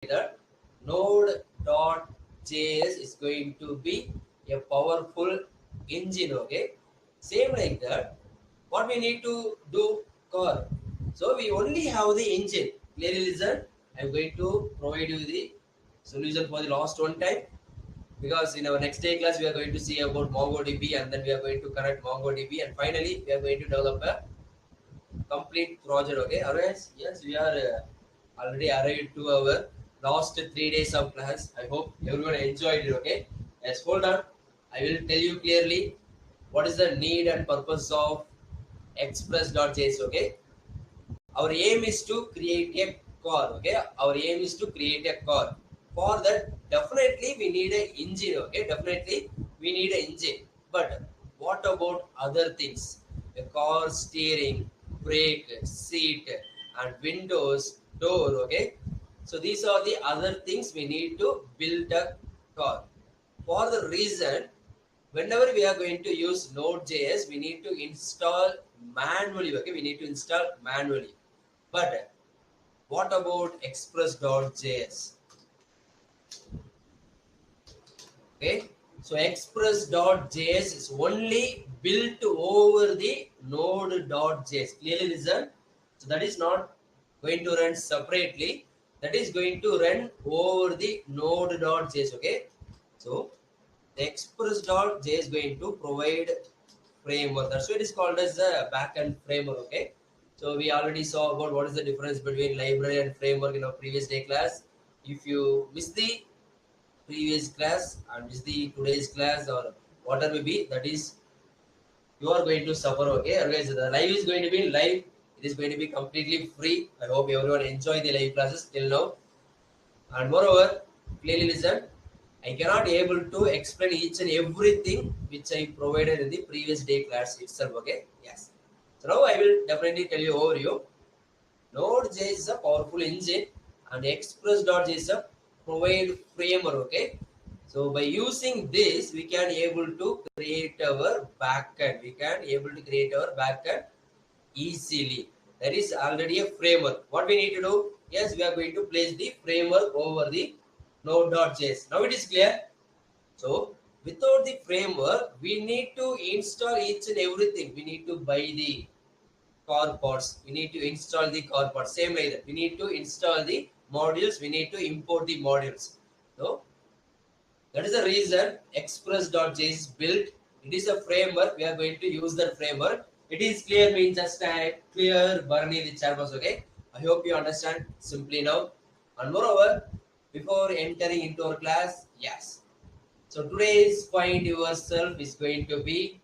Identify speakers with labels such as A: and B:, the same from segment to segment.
A: that Node.js is going to be a powerful engine. Okay, same like that. What we need to do core. So we only have the engine. Clearly listen. I'm going to provide you the solution for the last one time, because in our next day class we are going to see about MongoDB, and then we are going to connect MongoDB, and finally we are going to develop a complete project. Okay, otherwise, yes, we are already arrived to our last 3 days of class. I hope everyone enjoyed it. Okay, yes, hold on. I will tell you clearly what is the need and purpose of Express.js. Okay, our aim is to create a car. Okay, our aim is to create a car. For that, definitely we need an engine. Okay, definitely we need an engine. But what about other things? A car steering, brake, seat, and windows, door. Okay, so these are the other things we need to build a car. For the reason, whenever we are going to use Node.js, we need to install manually. Okay, we need to install manually. But what about Express.js? Okay, so Express.js is only built over the Node.js. Clearly listen. So that is not going to run separately. That is going to run over the Node.js. Okay, so the Express.js is going to provide framework. That's why it is called as a backend framework. Okay, so we already saw about what is the difference between library and framework in our previous day class. If you miss the previous class and miss the today's class or whatever may be, that is you are going to suffer. Okay, otherwise the live is going to be live. It is going to be completely free. I hope everyone enjoy the live classes till now. And moreover, clearly listen, I cannot able to explain each and everything which I provided in the previous day class itself. Okay, yes. So now I will definitely tell you overview. Node.js is a powerful engine, and Express.js is a provide framework. Okay, so by using this, we can able to create our backend. We can able to create our backend easily. There is already a framework. What we need to do? Yes, we are going to place the framework over the Node.js. Now it is clear. So without the framework, we need to install each and everything. We need to buy the car parts. We need to install the car parts. Same like that. We need to install the modules. We need to import the modules. So that is the reason Express.js is built. It is a framework. We are going to use that framework. It is clear means just a clear Barney the chat box. Okay. I hope you understand simply now. And moreover, before entering into our class, yes. So today's point yourself is going to be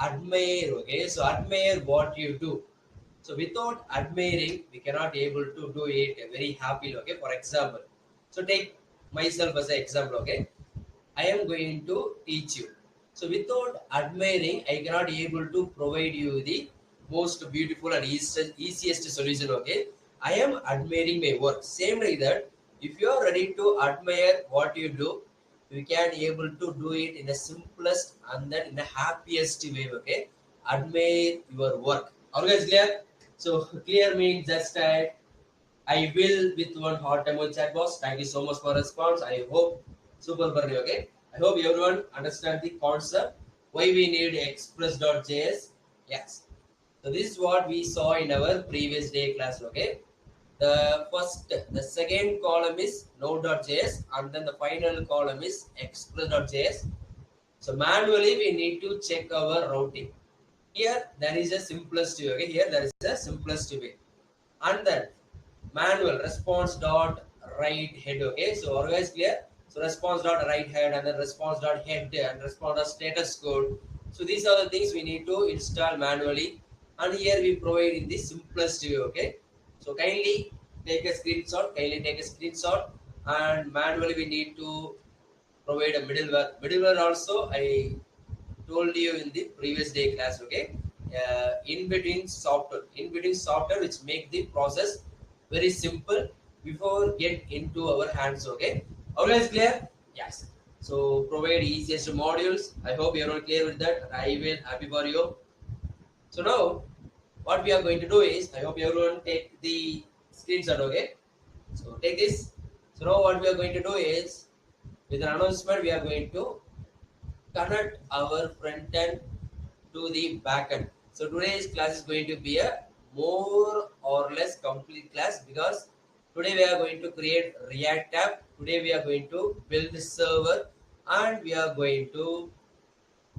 A: admire. Okay. So admire what you do. So without admiring, we cannot able to do it very happily. Okay. For example, so take myself as an example. Okay, I am going to teach you. So without admiring, I cannot able to provide you the most beautiful and easiest solution. Okay, I am admiring my work. Same like that. If you are ready to admire what you do, you can able to do it in the simplest and then in the happiest way. Okay, admire your work. Are you guys clear? So clear means just I will with one hot emoji chat box. Thank you so much for response. I hope super Barney. Okay. I hope everyone understand the concept. Why we need Express.js. Yes. So this is what we saw in our previous day class. Okay. The second column is Node.js, and then the final column is Express.js. So manually we need to check our routing. Here there is a simplest way. Okay. Here there is a simplest way. And then manual response dot write head. Okay, so always clear. So response dot write head, and then response dot head, and response dot status code. So these are the things we need to install manually, and here we provide in the simplest way. Okay, so kindly take a screenshot. Kindly take a screenshot, and manually we need to provide a middleware. Middleware also I told you in the previous day class. Okay, in between software which make the process very simple before get into our hands. Okay, always clear? Yes. So provide easiest modules. I hope you're all clear with that. I will happy for you. So now what we are going to do is, I hope everyone take the screenshot. Okay, so take this. So now what we are going to do is, with an announcement, we are going to connect our front end to the back end. So today's class is going to be a more or less complete class, because today we are going to create React app. Today we are going to build the server, and we are going to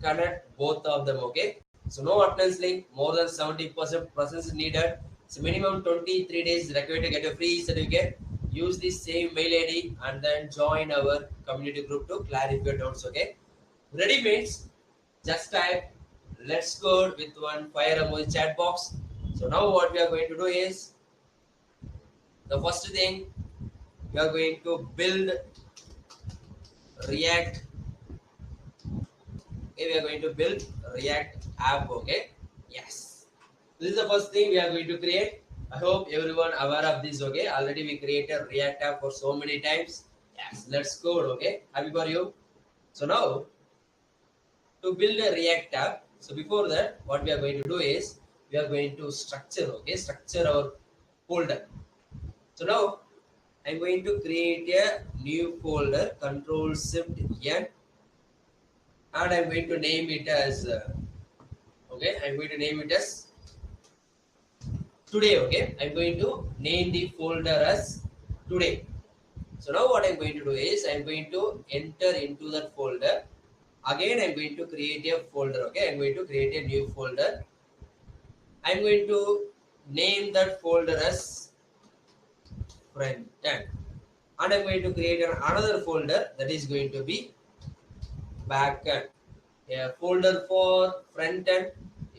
A: connect both of them. Okay. So no attendance link, more than 70% presence needed. So minimum 23 days required to get a free certificate. Use the same mail ID and then join our community group to clarify doubts. Okay. Ready means just type let's code with one fire emoji chat box. So now what we are going to do is, the first thing, we are going to build React. Okay, we are going to build React app. Okay. Yes. This is the first thing we are going to create. I hope everyone aware of this. Okay. Already we created React app for so many times. Yes. Let's code. Okay. Happy for you. So now, to build a React app, so before that, what we are going to do is, we are going to structure our folder. So now I'm going to create a new folder, Control Shift N, and I'm going to name it as I'm going to name it as today. Okay, I'm going to name the folder as today. So now what I'm going to do is, I'm going to enter into that folder. Again, I'm going to create a folder. Okay, I'm going to create a new folder. I'm going to name that folder as front end, and I'm going to create another folder that is going to be back end. A folder for front end,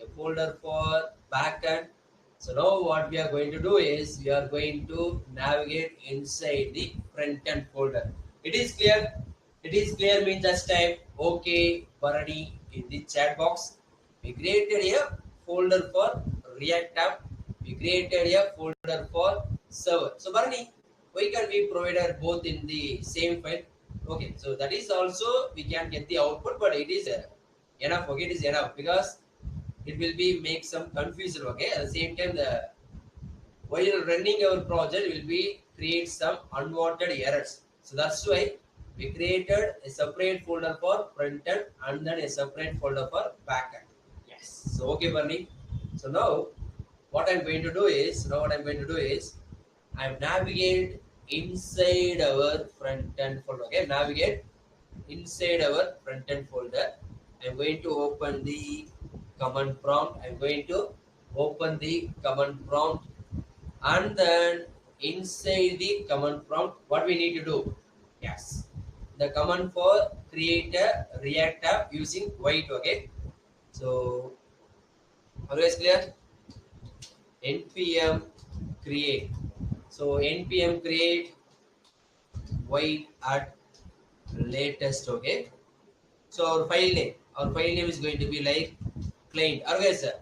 A: a folder for back end. So now what we are going to do is, we are going to navigate inside the front end folder. It is clear. It is clear means just type OK Bharani in the chat box. We created a folder for React app. We created a folder for server. So Bharani, why can we provide both in the same file? Okay, so that is also we can get the output, but it is enough. Okay, it is enough, because it will be make some confusion. Okay, at the same time, the while running our project will be create some unwanted errors. So that's why we created a separate folder for front end and then a separate folder for back end. Yes. So okay, Barney. So now what I'm going to do is, I'm navigate inside our front end folder. Okay, navigate inside our front end folder. I'm going to open the command prompt. And then inside the command prompt, what we need to do? Yes, the command for create a React app using white. Okay, so always clear. npm create. So npm create white at latest. Okay, so our file name is going to be like client. Okay, sir.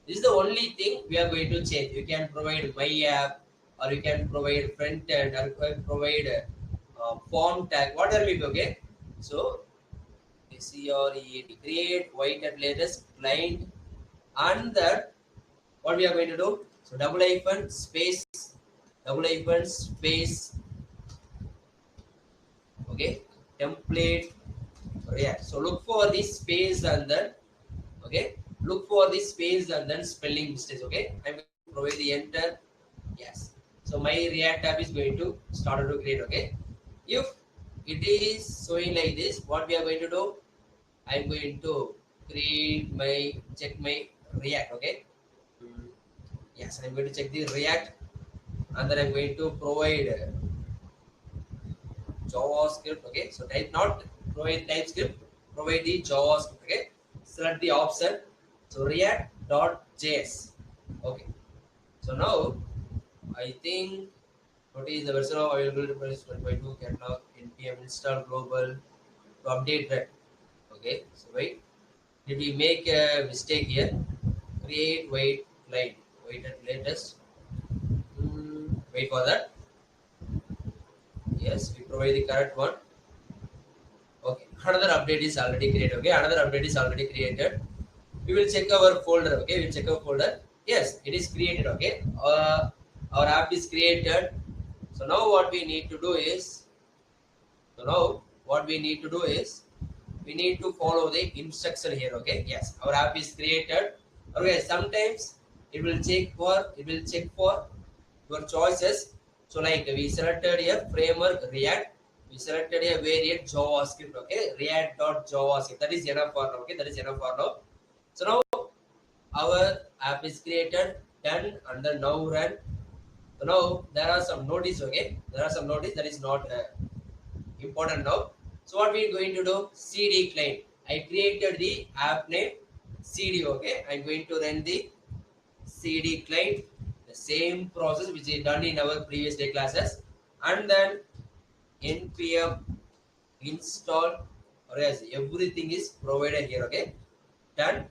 A: This is the only thing we are going to change. You can provide my app, or you can provide front end, or you can provide form tag, whatever may be. Okay, so create white at latest client, and then what we are going to do? So double hyphen space, okay, template React. So look for this space, and then look for this space and then spelling mistakes. Okay, I'm going to provide the enter. Yes. So my React app is going to start to create. Okay, if it is showing like this, what we are going to do? I'm going to check my React. Okay. Yes, I'm going to check the React, and then I'm going to provide JavaScript. Okay, so type not provide TypeScript, provide the JavaScript. Okay, select the option. So React.js. Okay, so now I think what is the version of available to 1.2 catalog npm install global to update that. Okay, so wait, did we make a mistake here? Create wait at latest. Wait for that. Yes, we provide the correct one. Okay, another update is already created. Okay, another update is already created. We will check our folder. Okay, we'll check our folder. Yes, it is created. Okay, our app is created. So now what we need to do is, So now what we need to do is we need to follow the instruction here. Okay, yes, our app is created. Okay, sometimes it will check for your choices. So like we selected a framework React, we selected a variant JavaScript. Okay, React.javascript. That is enough for now. Okay, that is enough for now. So now our app is created, done, and then now run. So now there are some notice. Okay, there are some notice that is not important now. So what we are going to do? CD client. I created the app name CD. Okay, I'm going to run the CD client. The same process which is done in our previous day classes, and then npm install. Or yes, everything is provided here. Okay, done.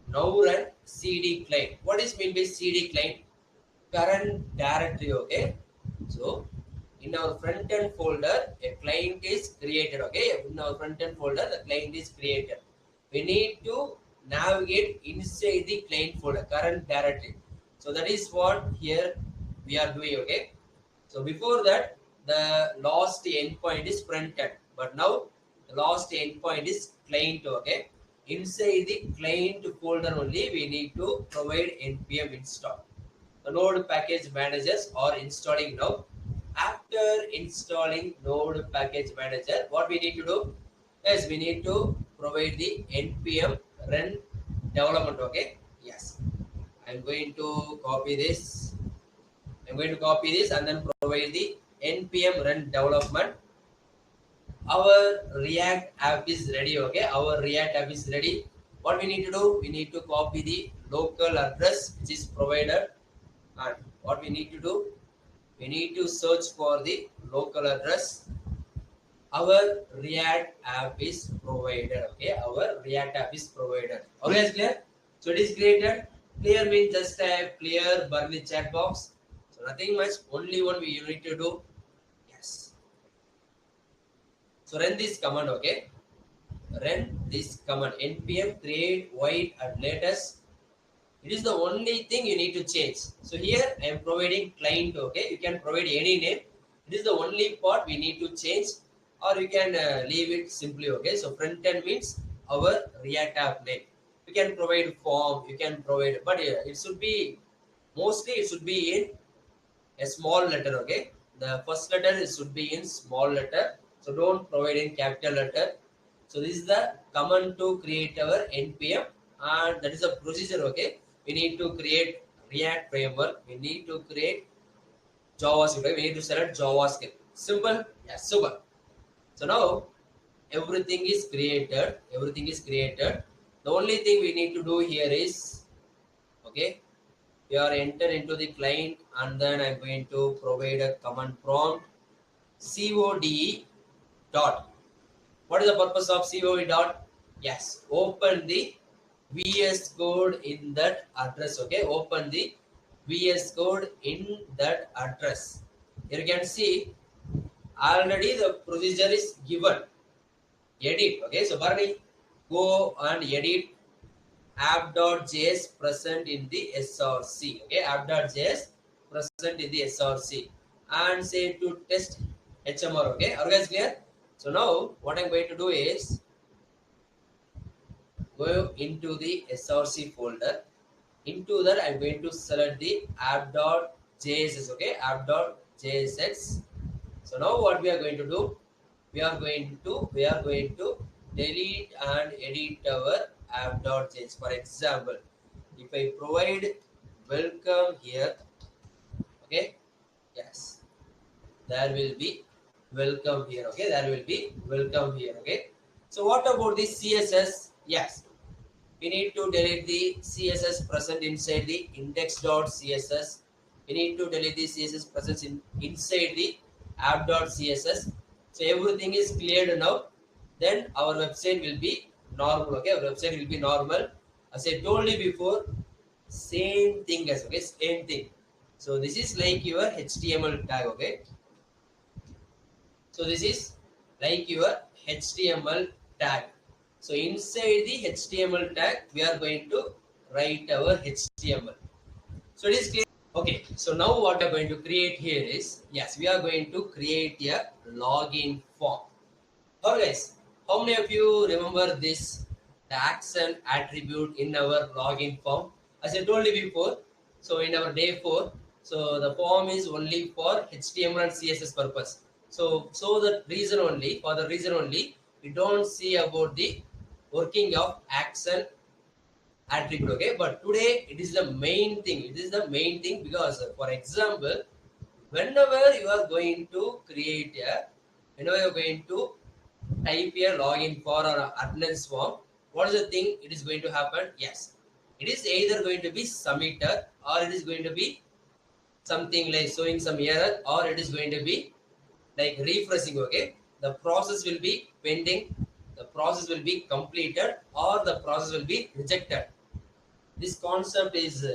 A: Now run CD client. What is mean by CD client? Current directory. Okay, so in our front end folder a client is created. Okay, in our front end folder the client is created. We need to navigate inside the client folder current directory. So that is what here we are doing. Okay, so before that the last endpoint is front end, but now the last endpoint is client. Okay, inside the client folder only we need to provide npm install. The node package managers are installing now. After installing node package manager, what we need to do is we need to provide the npm run development. Okay, yes, I'm going to copy this. I'm going to copy this and then provide the npm run development. Our React app is ready. Okay, our React app is ready. What we need to do, we need to copy the local address which is provided, and what we need to do, we need to search for the local address. Our React app is provided. Okay, our React app is provided. Okay, is clear? So it is created. Clear means just type clear Burly chat box. So nothing much, only one we need to do. Yes, so run this command. Okay, run this command npm create void at latest. It is the only thing you need to change. So here I am providing client. Okay, you can provide any name. It is the only part we need to change, or you can leave it simply. Okay, so front end means our React app name. You can provide form, you can provide, but it should be mostly it should be in a small letter. Okay, the first letter should be in small letter, so don't provide in capital letter. So this is the command to create our npm, and that is a procedure. Okay, we need to create React framework, we need to create JavaScript. Okay? We need to select JavaScript. Simple. Yes, super. So now everything is created, everything is created. The only thing we need to do here is, okay, we are enter into the client, and then I'm going to provide a command prompt code dot. What is the purpose of code dot? Yes, open the VS code in that address. Okay, open the VS code in that address. Here you can see already the procedure is given. Edit. Okay, so Barney, go and edit app.js present in the src. Okay, app.js present in the src, and say to test HMR. Okay, are you guys clear? So now what I'm going to do is go into the src folder. Into that I'm going to select the app.js. Okay, app.jsx. So now what we are going to do, we are going to delete and edit our app.js. For example, if I provide welcome here, okay, yes, there will be welcome here. Okay, there will be welcome here. Okay, so what about the CSS? Yes, we need to delete the CSS present inside the index.css. We need to delete the CSS present inside the app.css. So everything is cleared now. Then our website will be normal. Okay, our website will be normal. As I told you before, same thing as, okay, same thing. So this is like your HTML tag. Okay, so this is like your HTML tag. So inside the HTML tag, we are going to write our HTML. So it is clear. Okay, so now what we are going to create here is, yes, we are going to create a login form. Alright guys, how many of you remember this the action attribute in our login form? As I told you before, so in our day 4, so the form is only for HTML and CSS purpose. So the reason only, for the reason only, we don't see about the working of action attribute, okay? But today it is the main thing. It is the main thing because, for example, whenever you are going to create a, whenever you are going to type a login for or attendance form, what is the thing it is going to happen? Yes, it is either going to be submitted or it is going to be something like showing some error or it is going to be like refreshing, okay? The process will be pending, the process will be completed or the process will be rejected. This concept is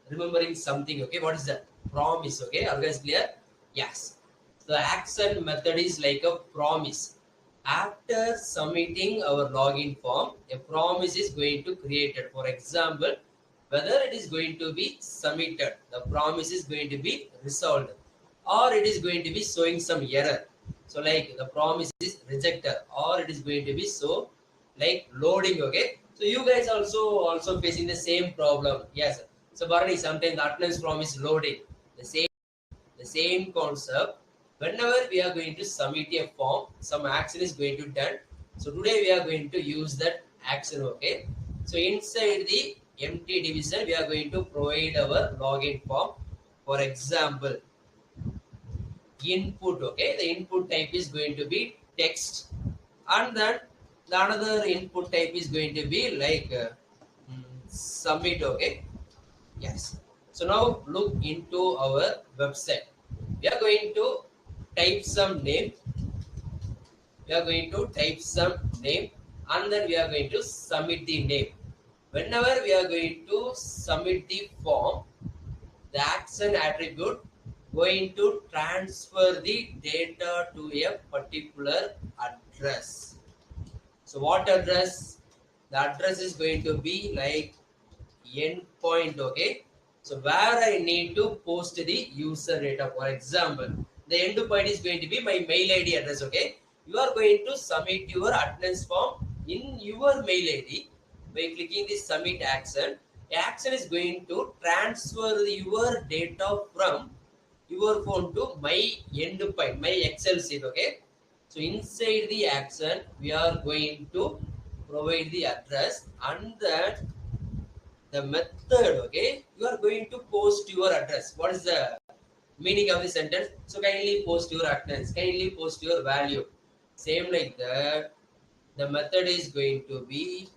A: remembering something, okay? What is that? Promise, okay? Are you guys clear? Yes. The action method is like a promise. After submitting our login form, a promise is going to created. For example, whether it is going to be submitted, the promise is going to be resolved, or it is going to be showing some error. So like the promise is rejected, or it is going to be so like loading, okay? So you guys also facing the same problem. Yes. So Barney, sometimes the attendance promise loading. The same concept. Whenever we are going to submit a form, some action is going to done. So today we are going to use that action, okay? So inside the empty division, we are going to provide our login form. For example, input, okay? The input type is going to be text, and then the another input type is going to be like submit, okay? Yes. So now look into our website. We are going to type some name. We are going to type some name and then we are going to submit the name. Whenever we are going to submit the form, the action attribute going to transfer the data to a particular address. So what address? The address is going to be like endpoint, okay? So where I need to post the user data. For example, the endpoint is going to be my mail ID address, okay? You are going to submit your attendance form in your mail ID by clicking the submit action. The action is going to transfer your data from your phone to my endpoint, my Excel sheet, okay? So inside the action, we are going to provide the address and then the method, okay? You are going to post your address. What is the meaning of the sentence? So kindly post your attendance, kindly post your value. Same like that, the method is going to be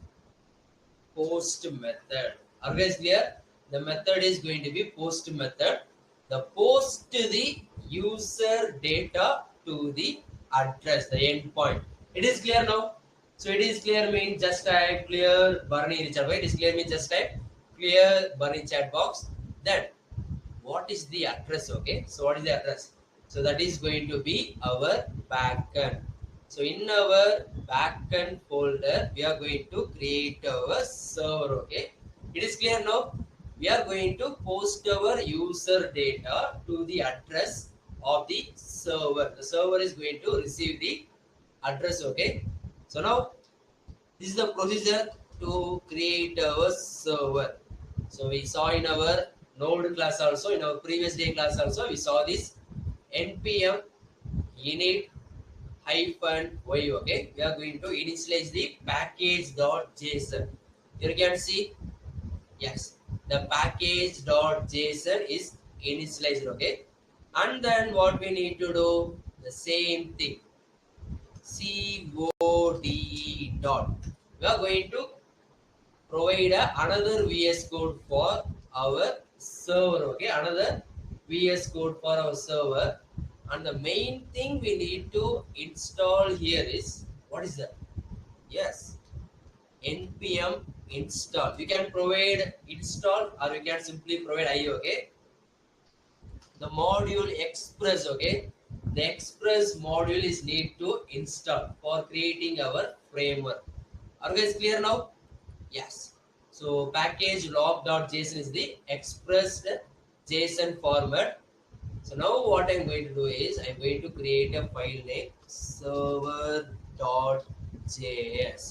A: post method. Are you guys clear? The method is going to be post method. The post the user data to the address, the endpoint. It is clear now. So it is clear means just type clear Bernie in chat box. It is clear means just type clear Bernie chat box. Then what is the address? Okay. So what is the address? So that is going to be our backend. So in our backend folder, we are going to create our server. Okay. It is clear now. We are going to post our user data to the address of the server. The server is going to receive the address. Okay. So now this is the procedure to create our server. So we saw in our node class also, in our previous day class also, we saw this npm init hyphen y, okay? We are going to initialize the package.json. You can see, yes, the package.json is initialized, okay? And then what we need to do, the same thing, code dot. We are going to provide another VS Code for our server, okay? Another VS Code for our server. And the main thing we need to install here is, what is that? Yes, npm install. You can provide install or you can simply provide IO, okay? The module express, okay? The express module is need to install for creating our framework. Are you guys clear now? Yes. So package log.json is the expressed JSON format. So now what I'm going to do is I'm going to create a file name server.js.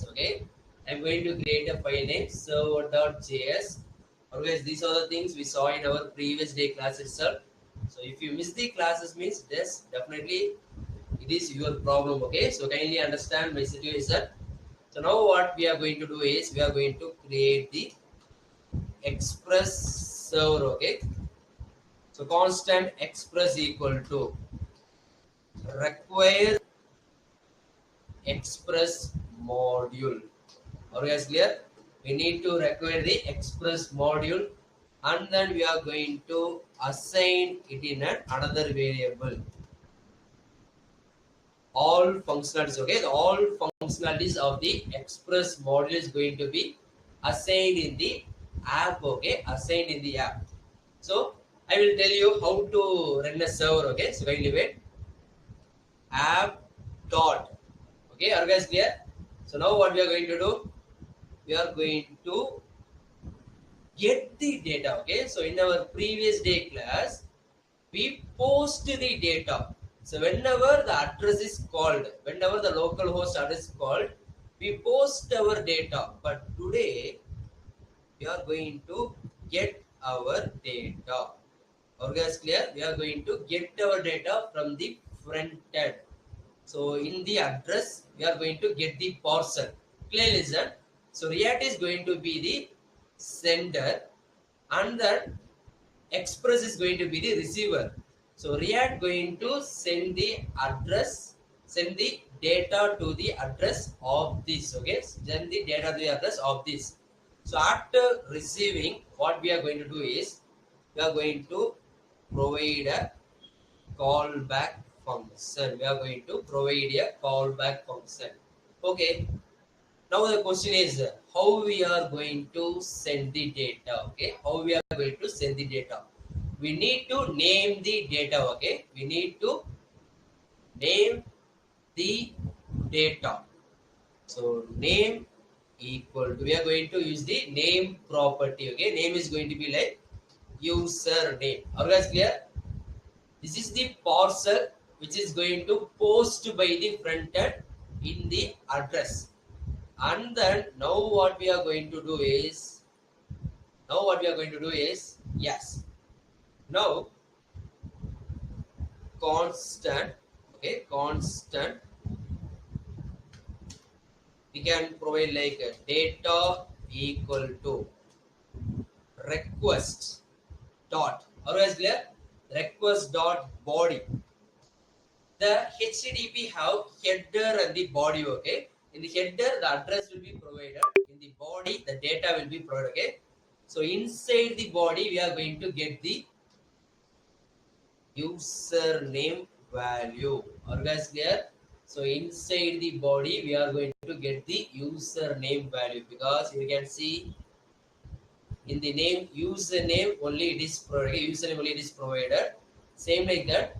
A: Okay, I'm going to create a file name server.js. Always these are the things we saw in our previous day class itself. So if you miss the classes means this definitely it is your problem. Okay, so kindly understand my situation. So now what we are going to do is we are going to create the express server. Okay, so constant express equal to require express module. Are you guys clear? We need to require the express module and then we are going to assign it in another variable. All functionalities, okay? All functionalities of the express module is going to be assigned in the app, okay? Assigned in the app. So I will tell you how to run a server, okay? So kindly wait. App dot, okay? Are you guys clear? So now what we are going to do? We are going to get the data. Okay, so in our previous day class we post the data. So whenever the address is called, whenever the local host address is called, we post our data. But today we are going to get our data. Are you guys clear? We are going to get our data from the front end. So in the address we are going to get the parcel. Clear, listen. So React is going to be the sender and then express is going to be the receiver. So React going to send the address, send the data to the address of this. Okay, send the data to the address of this. So after receiving, what we are going to do is we are going to provide a callback function. We are going to provide a callback function. Okay, now the question is how we are going to send the data. Okay, how we are going to send the data. We need to name the data. Okay, we need to name the data. So name equal to, we are going to use the name property. Okay, name is going to be like user name. Are you guys clear? This is the parcel which is going to post by the front end in the address. And then now what we are going to do is, yes, now constant, okay, constant, we can provide like a data equal to request dot, otherwise clear, request dot body. The HTTP have header and the body. Okay, in the header the address will be provided, in the body the data will be provided. Okay, so inside the body we are going to get the username value. Are you guys clear? So inside the body we are going to get the username value, because you can see in the name username only it is provided, username only it is provided. Same like that,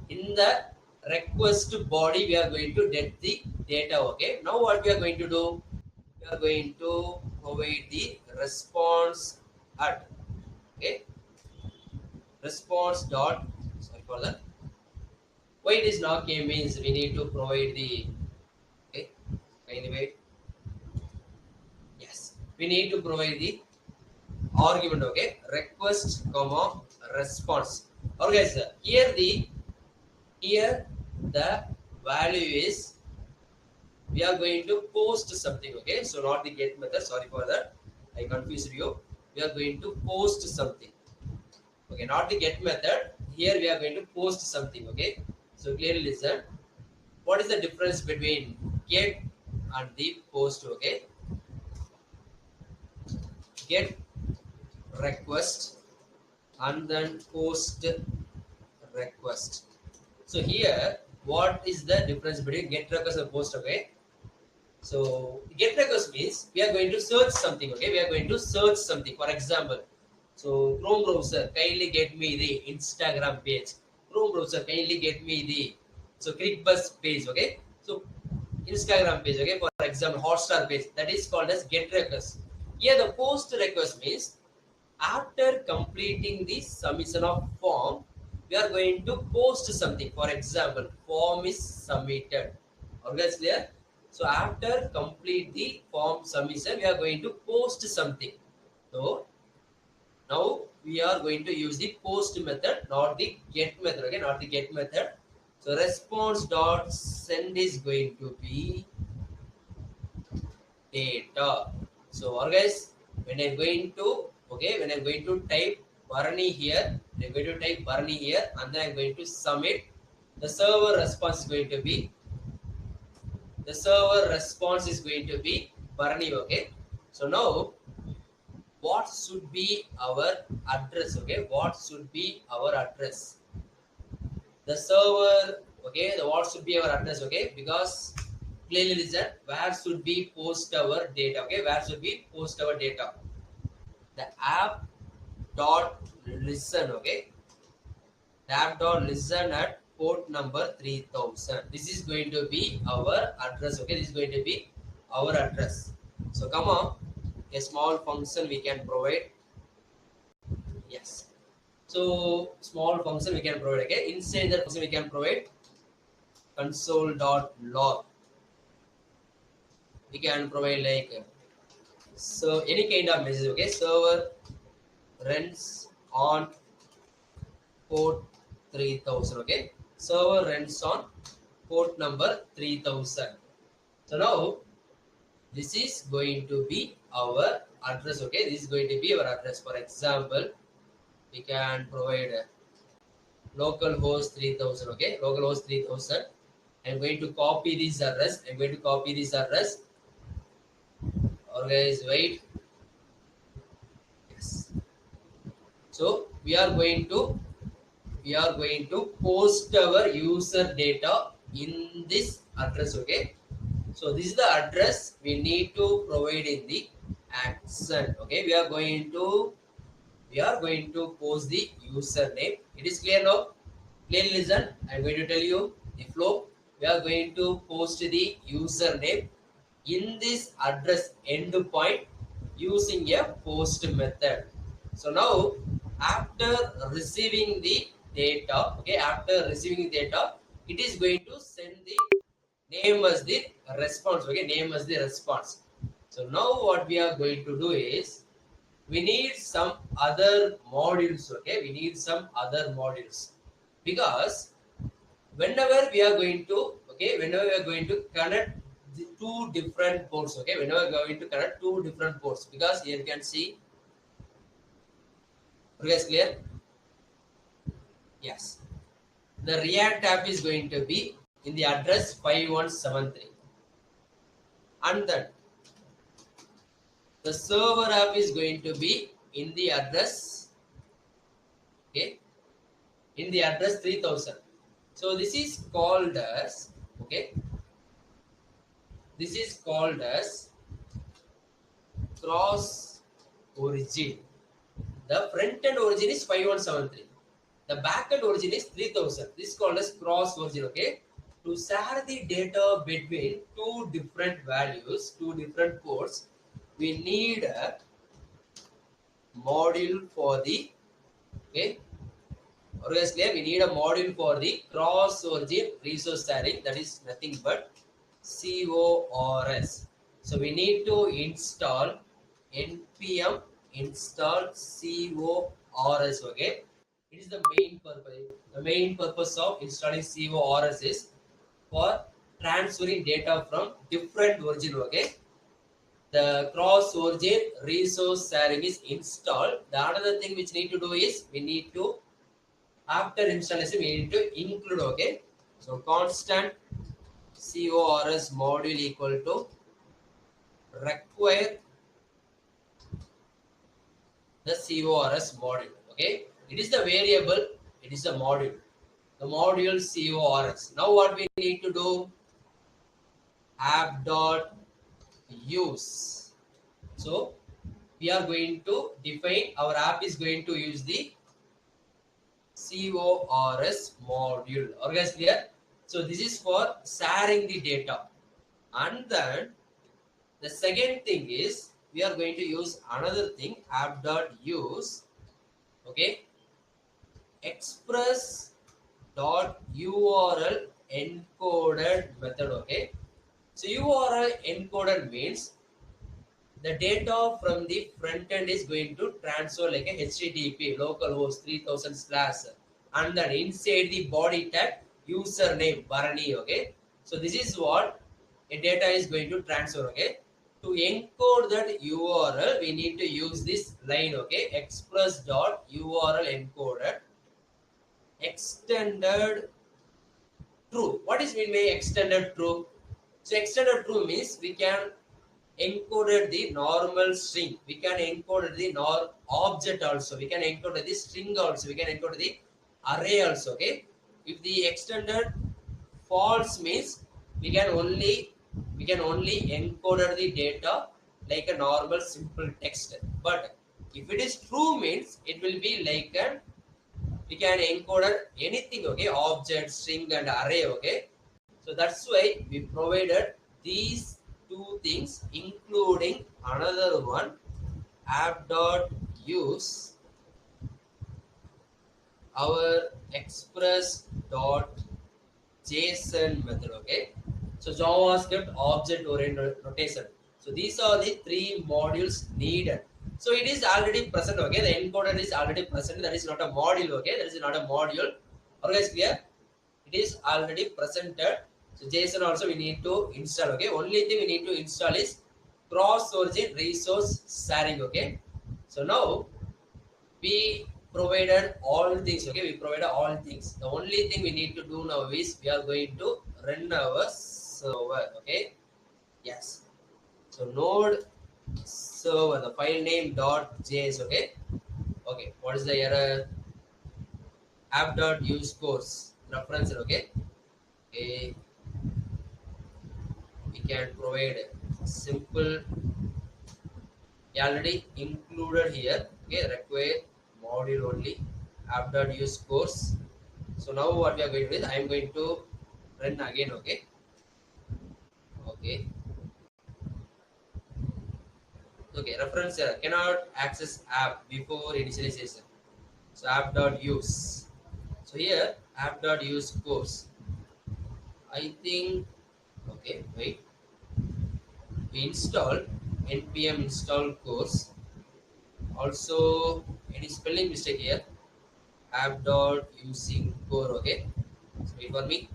A: in the request body we are going to get the data. Okay, now what we are going to do, we are going to provide the response at, okay, response dot, sorry for that, why it is not came means we need to provide the, okay, anyway, yes, we need to provide the argument. Okay, request comma response. Okay sir, here the value is, we are going to post something. Okay, so not the get method, sorry for that, I confused you. We are going to post something. Okay, not the get method, here we are going to post something. Okay, so clearly listen, what is the difference between get and the post? Okay, get request and then post request. So here what is the difference between get request and post? Okay, so get request means we are going to search something. Okay, we are going to search something. For example, so Chrome browser kindly get me the Instagram page. Chrome browser kindly get me the, so ClickBus page. Okay, so Instagram page. Okay, for example, Hotstar page. That is called as get request. Here the post request means after completing the submission of form, we are going to post something. For example, form is submitted. Okay, guys, clear? So after complete the form submission, we are going to post something. So now we are going to use the post method, not the get method. Okay, not the get method. So response dot send is going to be data. So guys, when I'm going to when I'm going to type Barani here, I'm going to type Barani here, and then I'm going to submit. The server response is going to be Barani. Okay. So now what should be our address? Okay, what should be our address? The server. Okay, the what should be our address? Okay, because clearly listen, where should we post our data? Okay, where should we post our data? The app dot listen. Okay, the app dot listen at port number 3000. This is going to be our address. Okay, this is going to be our address. So come on, a small function we can provide. Yes. So small function we can provide. Okay, inside the function we can provide console.log. We can provide like so any kind of message. Okay, server runs on port 3000. Okay, server runs on port number 3000. So now this is going to be our address. Okay, this is going to be our address. For example, we can provide localhost 3000. Okay, localhost 3000. I'm going to copy this address. Guys, wait. Yes. So we are going to post our user data in this address. Okay. So this is the address we need to provide in the action. Okay. We are going to post the username. It is clear now. Clearly listen. I'm going to tell you the flow. We are going to post the username in this address endpoint using a post method. So now after receiving the data, it is going to send the name as the response. Okay, name as the response. So now what we are going to do is we need some other modules. Okay, we need some other modules because whenever we are going to connect the two different ports. Okay, whenever we are going to connect two different ports, because here you can see. Okay, guys, clear? Yes. The React app is going to be in the address 5173, and then the server app is going to be in the address, okay, in the address 3000. So this is called as, okay, this is called as cross origin. The front end origin is 5173. The back end origin is 3000. This is called as cross origin. Okay. To share the data between two different values, two different ports, we need a module for the, okay. Obviously, we need a module for the cross origin resource sharing. That is nothing but CORS. So we need to install npm install CORS. Okay, it is the main purpose. The main purpose of installing CORS is for transferring data from different origin. Okay, the cross origin resource sharing is installed. The another thing which need to do is we need to, after installation, we need to include. Okay, so constant CORS module equal to require the CORS module. Okay, it is the variable, it is the module, the module CORS. Now what we need to do, app dot use. So we are going to define, our app is going to use the CORS module. Are you guys clear? So this is for sharing the data. And then the second thing is we are going to use another thing, app.use, okay, express dot URL encoded method. Okay, so URL encoded means the data from the front end is going to transfer like a HTTP localhost 3000 slash, and then inside the body tag username Bharani. Okay, so this is what a data is going to transfer. Okay, to encode that URL we need to use this line. Okay, express dot URL encoded extended true. What is mean by extended true? So extended true means we can encoded the normal string. We can encode the object also. We can encode the string also. We can encode the array also. Okay. If the extended false means we can only encode the data like a normal simple text. But if it is true means it will be like an we can encode anything. Okay, object, string, and array. Okay, so that's why we provided these two things, including another one, app.use our express.json method. Okay, so JavaScript object oriented notation. So these are the three modules needed. So it is already present. Okay, the encoder is already present. That is not a module. Okay, that is not a module. Are you guys clear? It is already presented. So JSON also we need to install. Okay, only thing we need to install is cross origin resource sharing. Okay, so now we provided all things. Okay, we provided all things. The only thing we need to do now is we are going to run our server. Okay, yes. So node server, the file name .js. Okay, okay. What is the error? App.use course reference. Okay, okay. We can provide simple. We already included here. Okay, require module only app.use course. So now what we are going to do is I am going to run again. Okay, okay, okay. Reference error cannot access app before initialization. So app.use. So here app.use course. I think okay. Wait. We install npm install course. Also, any spelling mistake here? App dot using core. Okay, so wait for me.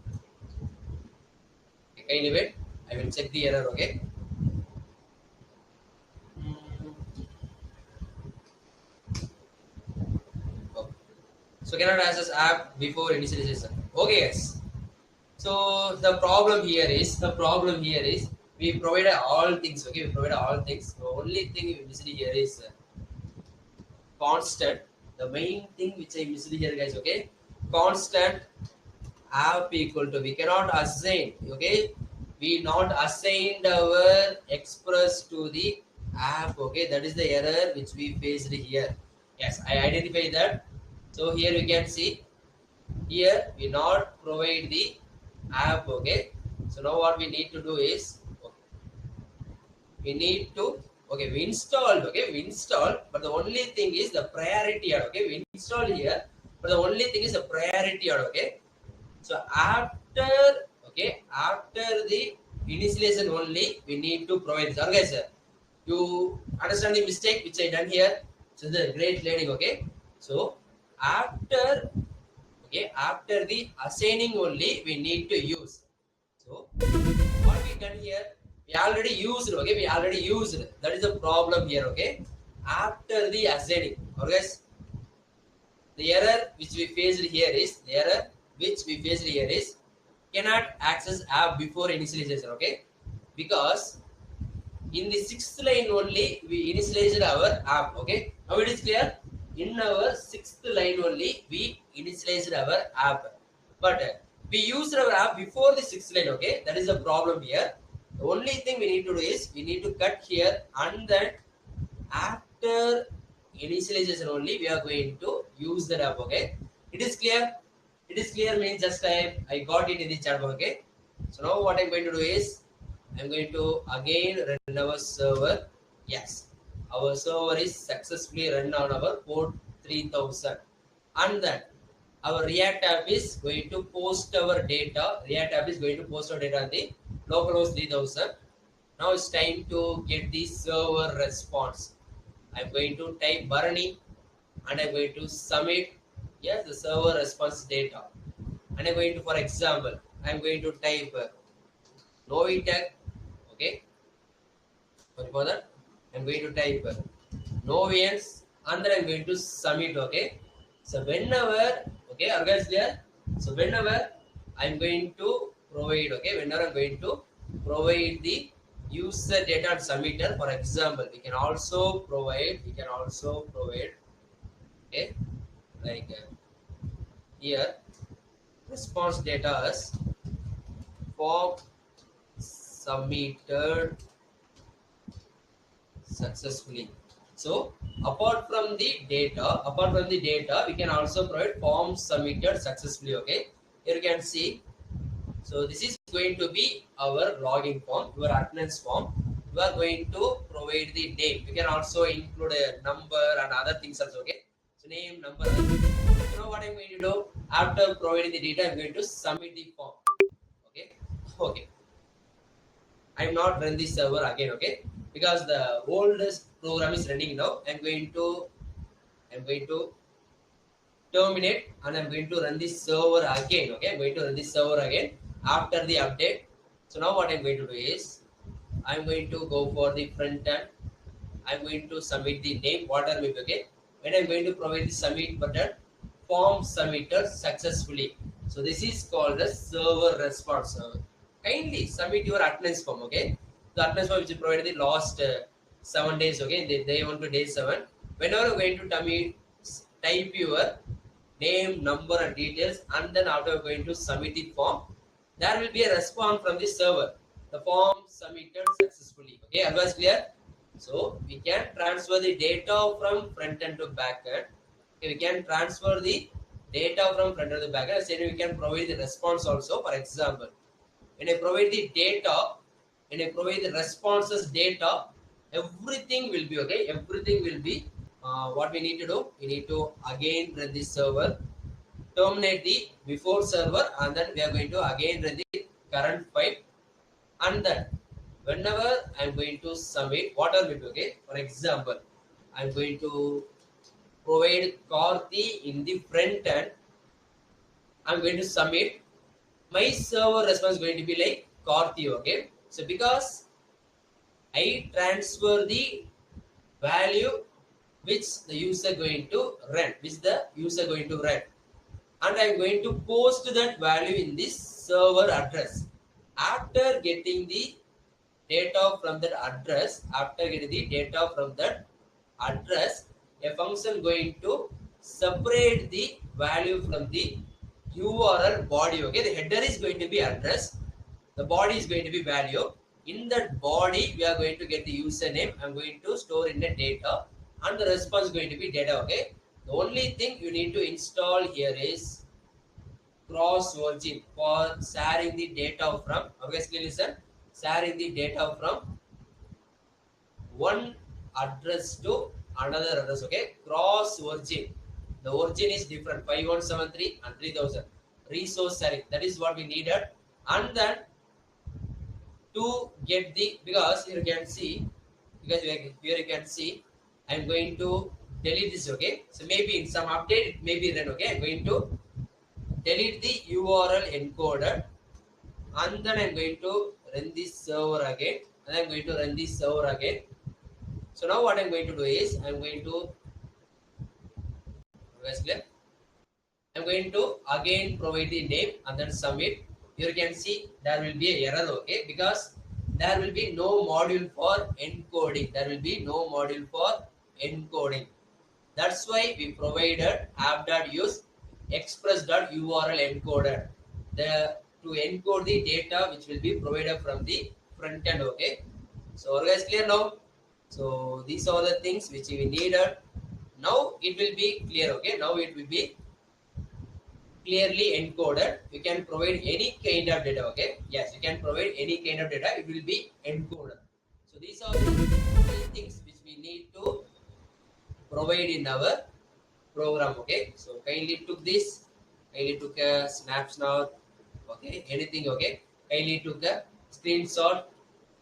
A: Okay, kindly wait. I will check the error. Okay. Oh. So cannot access app before initialization. Okay, yes. So the problem here is we provided all things. Okay, we provided all things. The only thing we missed here is constant. The main thing which I missed here, guys. Okay, constant app equal to we cannot assign. Okay, we not assigned our express to the app. Okay, that is the error which we faced here. Yes, I identify that. So here we can see here we not provide the app. Okay, so now what we need to do is we need to we installed. Okay, we installed, but the only thing is the priority order. Okay, we installed here, but the only thing is the priority order. Okay, so after the initialization only we need to provide this. Okay, sir, you understand the mistake which I done here? So the great learning. Okay, so after the assigning only we need to use. So what we done here? We already used. Okay, we already used. That is the problem here. Okay, after the assigning. Okay, the error which we faced here is cannot access app before initialization. Okay, because in the sixth line only we initialized our app. Okay, now it is clear. In our sixth line only we initialized our app, but we used our app before the sixth line. Okay, that is the problem here. The only thing we need to do is we need to cut here, and then after initialization only we are going to use that app. Okay, it is clear. It is clear means just I got it in the chat. Okay, so now what I'm going to do is I'm going to again run our server. Yes, our server is successfully run on our port 3000, and then our React app is going to post our data. React app is going to post our data on the localhost 3000. Now it's time to get the server response. I'm going to type Bharani and I'm going to submit, yes, the server response data. And I'm going to, for example, I'm going to type Novitech, okay. Sorry for that. I'm going to type Novians and then I'm going to submit, okay. So whenever, okay, are you guys clear? So whenever I'm going to provide, okay, whenever I'm going to provide the user data and submitter, for example, we can also provide, okay, like here, response data is form submitted successfully. So apart from the data, we can also provide form submitted successfully. Okay, here you can see. So this is going to be our login form, your attendance form. You are going to provide the name. You can also include a number and other things also. Okay, so name, number. You know what I'm going to do? After providing the data, I'm going to submit the form. Okay, okay. I'm not run this server again, okay? Because the oldest program is running now. I'm going to terminate and I'm going to run this server again. Okay, I'm going to run this server again after the update. So now what I'm going to do is I'm going to go for the front end. I'm going to submit the name, water maybe, okay? When I'm going to provide the submit button, form submitted successfully. So this is called the server response. Kindly submit your attendance form, okay? The attendance form which you provided the last 7 days, okay? Day 1 to day 7. Whenever you're going to type your name, number, and details, and then after you're going to submit the form, there will be a response from the server. The form submitted successfully. Okay, otherwise clear? So we can transfer the data from front end to back end. Okay, we can transfer the data from front end to back end. Then we can provide the response also. For example, when I provide the data, when I provide the responses data, everything will be okay. Everything will be what we need to do. We need to again run this server, terminate the before server, and then we are going to again run the current file, and then whenever I'm going to submit, what are we doing? Okay, for example, I'm going to provide Karthi in the front end. I'm going to submit. My server response is going to be like Karthi. Okay, so because I transfer the value which the user going to run, and I'm going to post that value in this server address. After getting the data from that address, a function going to separate the value from the URL body. Okay, the header is going to be address, the body is going to be value. In that body, we are going to get the username. I'm going to store in the data, and the response is going to be data. Okay, the only thing you need to install here is cross origin for sharing the data from. Obviously, listen, sharing the data from one address to another address. Okay, cross origin. The origin is different, 5173 and 3000. Resource sharing, that is what we needed. And then to get the, because here you can see, I'm going to delete this. Okay, so maybe in some update it may be run. Okay, I'm going to delete the URL encoder, and then I'm going to run this server again, and I'm going to run this server again. So now what I'm going to do is I'm going to again provide the name and then submit. Here you can see there will be an error, okay, because there will be no module for encoding. That's why we provided app.use express.url encoder to encode the data which will be provided from the front end. Okay, so are you guys clear now? So these are the things which we needed. Now it will be clear. Okay, now it will be clearly encoded. You can provide any kind of data. Okay, yes, you can provide any kind of data. It will be encoded. So these are the things which we need to provide in our program. Okay, so kindly took this kindly took a snapshot, okay, anything, okay, kindly took a screenshot.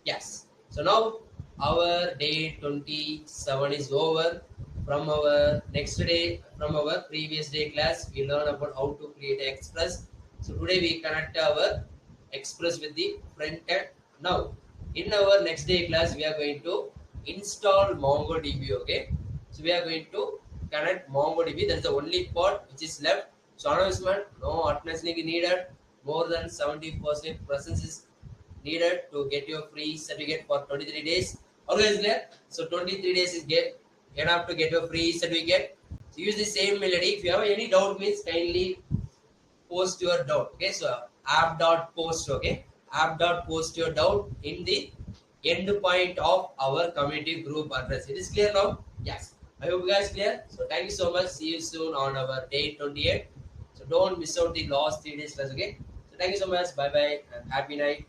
A: Yes. So now our day 27 is over. From our next day, from our previous day class, we learn about how to create Express. So today we connect our Express with the front end. Now, in our next day class, we are going to install MongoDB. Okay. So we are going to connect MongoDB. That's the only part which is left. So announcement, no attendance link needed. More than 70% presence is needed to get your free certificate for 23 days. Always clear? So 23 days is get enough to get your free certificate. So use the same melody. If you have any doubt, means kindly post your doubt. Okay, so app.post. Okay, app.post your doubt in the end point of our community group address. It is clear now? Yes. I hope you guys clear. So thank you so much. See you soon on our day 28. So don't miss out the last 3 days class. Okay. So thank you so much. Bye bye and happy night.